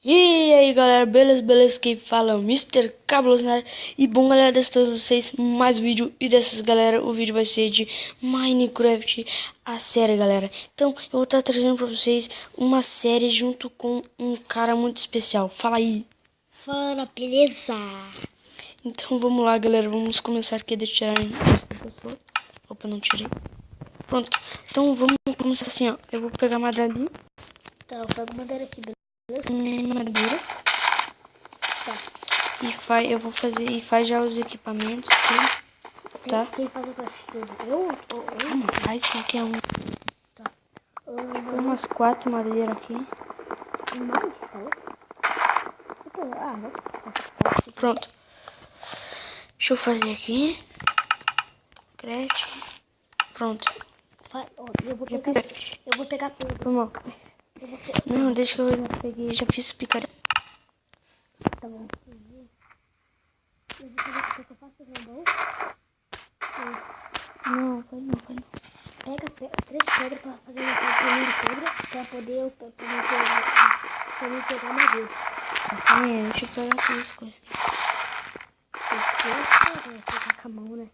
E aí galera, beleza, que fala é o Mr. Cabuloso na área. E bom galera, dessa todos vocês mais vídeo. E dessas galera, o vídeo vai ser de Minecraft, a série galera. Então eu vou estar trazendo pra vocês uma série junto com um cara muito especial. Fala aí. Fala, beleza? Então vamos lá galera, vamos começar aqui. Deixa eu tirar. Opa, não tirei. Pronto, então vamos começar assim ó. Eu vou pegar madeira ali. Tá, eu pego madeira aqui, beleza? Madeira. Tá. Eu vou fazer e faz já os equipamentos aqui, tá? Quem faz a parte toda? Eu? Faz qualquer um. Tá. Tem umas 4 madeiras aqui. Mais, tá? Vai. Pronto. Deixa eu fazer aqui. Crete. Pronto. Eu vou pegar tudo. Vamos. Não, deixa que eu já peguei. Já fiz picareta. Tá bom. Eu vou fazer o que eu faço, tá bom? Não, foi não. Pega 3 pedras pra fazer uma caminho de pedra pra poder me pegar madeira. Calma aí, deixa eu pegar aqui as coisas. Vou pegar com a mão, né?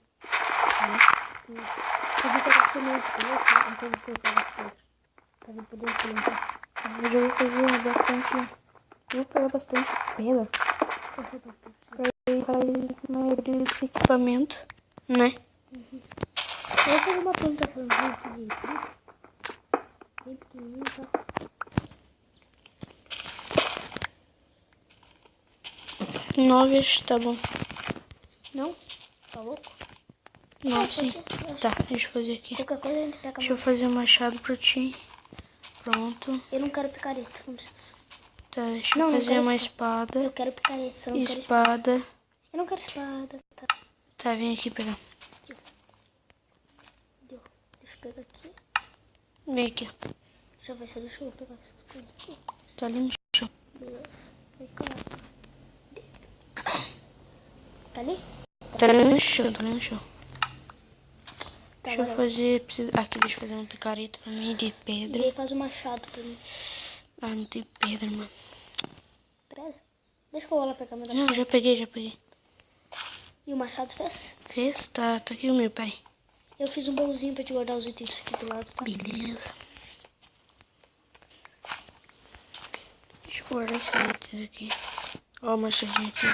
Eu vou pegar semente, beleza? Então eu vou pegar as pedras. Pra ver poder implementar. Eu já vou fazer bastante. Eu vou pegar bastante pedra. Pra fazer maioria desse equipamento, né? Eu vou fazer uma plantaçãozinha aqui de fruta. Bem pequenininha, tá? 9, acho que tá bom. Não? Tá louco? Não, sim. Tá, deixa eu fazer aqui. Qualquer coisa a gente pega. Deixa eu fazer um machado pra ti. Pronto. Eu não quero picareta, não preciso. Tá, deixa eu fazer uma espada. Eu quero picareta, só não quero Espada. Eu não quero espada, tá? Tá, vem aqui pegar. Deu. Deixa eu pegar aqui. Vem aqui. Deixa eu ver se eu pegar essas coisas aqui. Tá ali no chão. Beleza. Vem cá. Tá ali? Tá ali no chão, Tá, deixa eu fazer. Aqui, deixa eu fazer uma picareta pra mim de pedra. E aí faz um machado pra mim. Ah, não tem pedra, mano. Pedra? Deixa que eu vou lá pegar meu. Não, já peguei. E o machado fez? Fez? Tá aqui o meu, peraí. Eu fiz um bolzinho pra te guardar os itens aqui do lado, tá? Beleza. Deixa eu guardar esse item aqui. Ó, o machadinho aqui.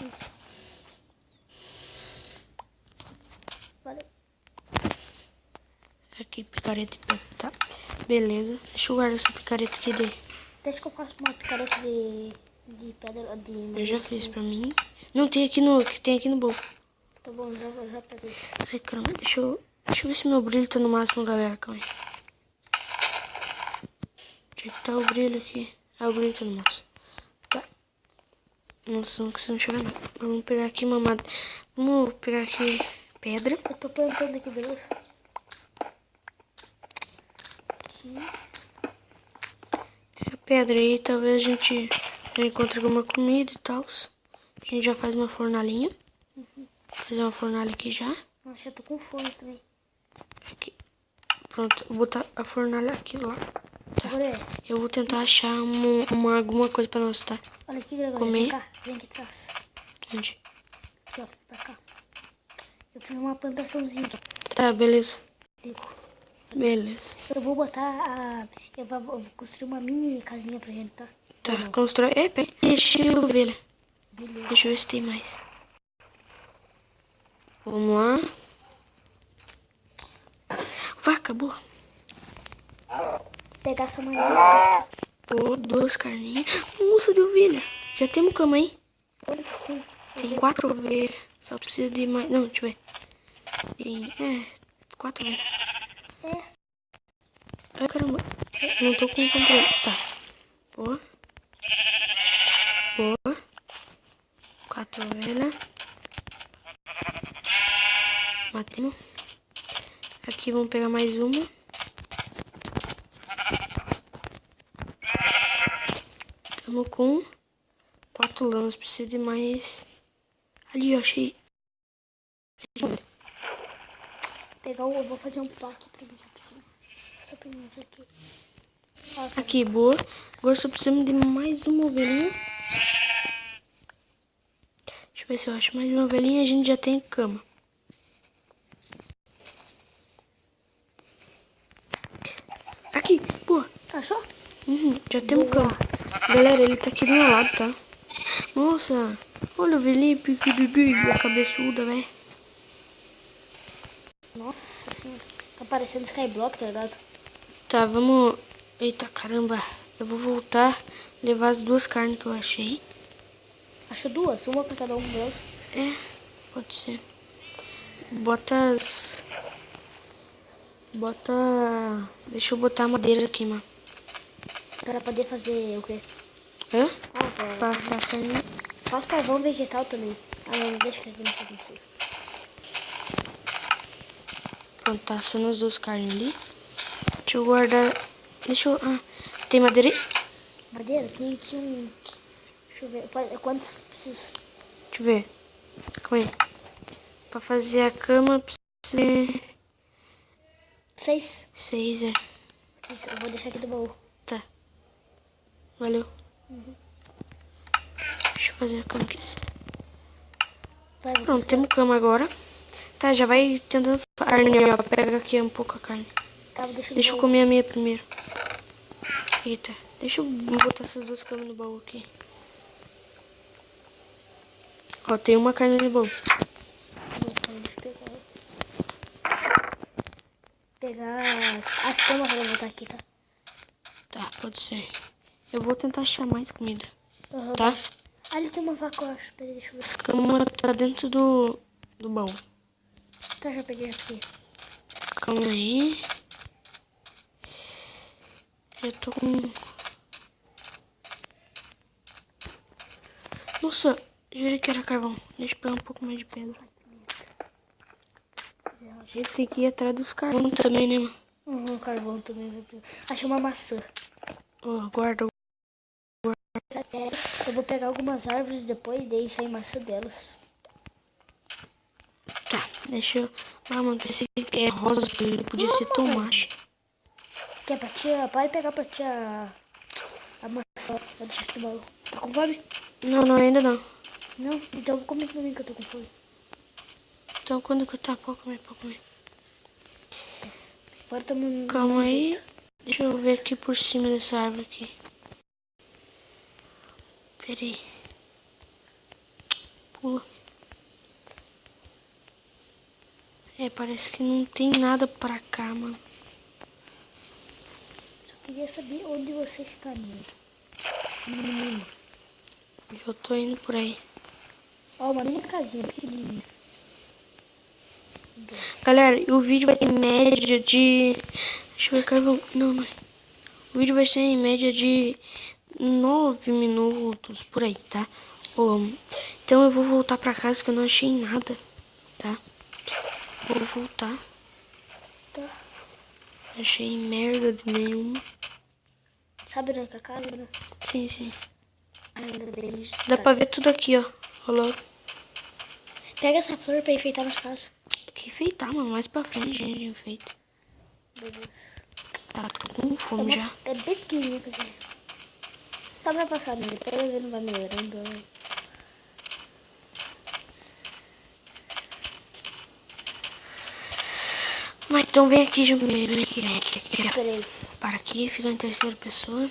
Isso. Valeu. Aqui, picareta e pedra, tá? Beleza. Deixa eu guardar essa picareta aqui daí. Deixa que eu faço uma picareta de pedra de Eu já fiz pra mim. Não, tem aqui no bolso. Tá bom, já peguei. Ai, caramba, deixa eu ver se meu brilho tá no máximo, galera. Calma aí. Onde é que tá o brilho aqui? Ah, o brilho tá no máximo. Tá. Nossa, não consigo enxergar não. Vamos pegar aqui mamada. Vamos pegar aqui pedra. Eu tô plantando aqui, beleza? Aqui. A pedra aí, talvez a gente já encontre alguma comida e tal. A gente já faz uma fornalhinha. Fazer uma fornalha aqui já. Nossa, eu tô com fome também. Aqui. Pronto, vou botar a fornalha aqui lá. Tá. Agora Eu vou tentar achar alguma coisa pra nós, tá? olha aqui, Gregório. Comer. Vem cá, vem aqui atrás. Onde? Aqui, ó, pra cá. Eu fiz uma plantaçãozinha. Tá, beleza. Deu. Beleza. Eu vou botar eu vou construir uma mini casinha pra gente, tá? Tá, constrói. Deixa eu ver. Beleza. Deixa eu ver se tem mais. Vamos lá. Acabou. Pegar essa maneira. Pô, 2 carninhas. Nossa, de ovelha. Já temos cama aí. Quantas tem? Tem 4 ovelhas. Só precisa de mais. Não, deixa eu ver. Tem, 4 ovelhas. Ai, caramba. Não tô com o controle. Tá. Boa. 4 ovelhas. Matemos. Aqui vamos pegar mais uma. Estamos com 4 lãs. Precisa de mais. Ali, eu achei. Eu vou fazer um pá aqui pra mim. Só pra mim aqui. Aqui, boa. Agora só precisamos de mais uma ovelhinha. Deixa eu ver se eu acho mais uma ovelhinha e a gente já tem cama. Aqui, pô. Achou? Já temos cama. Galera, ele tá aqui do meu lado, tá? Nossa, olha o ovelhinha pequenininha, cabeçuda, velho. Nossa senhora. Tá parecendo Skyblock, tá ligado? Tá, vamos... Eita, caramba. Eu vou voltar, levar as duas carnes que eu achei. Achou duas? Uma pra cada um deles. É, pode ser. Bota as... Bota... Deixa eu botar a madeira aqui, mano. Pra poder fazer o quê? Hã? Ah, pra... Passar a carne. Faz carvão vegetal também. Ah, não, deixa que aqui não precisa. Pronto, tá assando as duas carnes ali. Deixa eu guardar... Deixa eu... Ah, tem madeira aí? Madeira? Tem aqui um... Deixa eu ver. Quantos precisa? Deixa eu ver. Calma aí. Pra fazer a cama precisa... 6. 6, é. Então, eu vou deixar aqui do baú. Tá. Valeu. Deixa eu fazer a cama aqui. Vai, vou Pronto, temos cama agora. Tá, já vai tentando... Carne, ó. Pega aqui um pouco a carne. Tá, deixa Deixa eu comer a minha primeiro. Eita. Deixa eu botar essas duas camas no baú aqui. Ó, tem uma carne no baú. Pegar as camas pra botar aqui, tá? Tá, pode ser. Eu vou tentar achar mais comida. Uhum. Tá? Ah, ali tem uma vaca, eu acho. Peraí, deixa eu ver. As camas tá dentro do baú. Tá, já peguei aqui. Calma aí. Eu tô com... Nossa, jurei que era carvão. Deixa eu pegar um pouco mais de pedra. A gente tem que ir atrás dos carvões também, né, mano? Uhum, carvão também. Achei uma maçã. Ó, guarda. Eu vou pegar algumas árvores depois e daí sair maçã delas. Tá, deixa eu... Ah, mano, esse é rosa, ele podia ser tomate. Quer pra tia? Pode pegar pra tia a maçã. Vou deixar aqui no baú. Tá com fome? Não, ainda não. Não? Então eu vou comer também que eu tô com fome. Então quando que eu tá, pode comer. Agora tamo... Calma aí. Deixa eu ver aqui por cima dessa árvore aqui. Pera aí. Pula. É, parece que não tem nada pra cá, mano. Só queria saber onde você está, menino. Eu tô indo por aí. Ó, uma minha casinha pequenininha. Galera, o vídeo vai ter em média de... Deixa eu ver, carvão. Não. O vídeo vai ser em média de 9 minutos, por aí, tá? Então eu vou voltar pra casa que eu não achei nada, tá? Vou voltar. Tá. Não achei merda de nenhuma. Sabe onde é a casa, né? Sim. Ainda bem. Dá pra ver tudo aqui, ó. Rolou. Pega essa flor pra enfeitar nas casas. Que enfeitar, mano. Mais pra frente, gente, enfeita. Beleza. Tá, tô com fome já. É bem pequenininha, quer dizer. Tá pra passar, né? Depois ele não vai melhorando. Mas então vem aqui, Jumir. Vem aqui. Peraí. Para aqui, fica em terceira pessoa.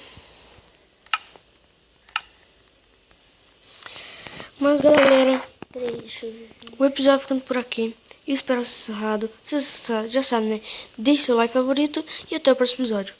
Mas galera, Peraí, deixa eu ver. o episódio ficando por aqui. Espero ser encerrado. Você já sabe, né? Deixe seu like favorito e até o próximo episódio.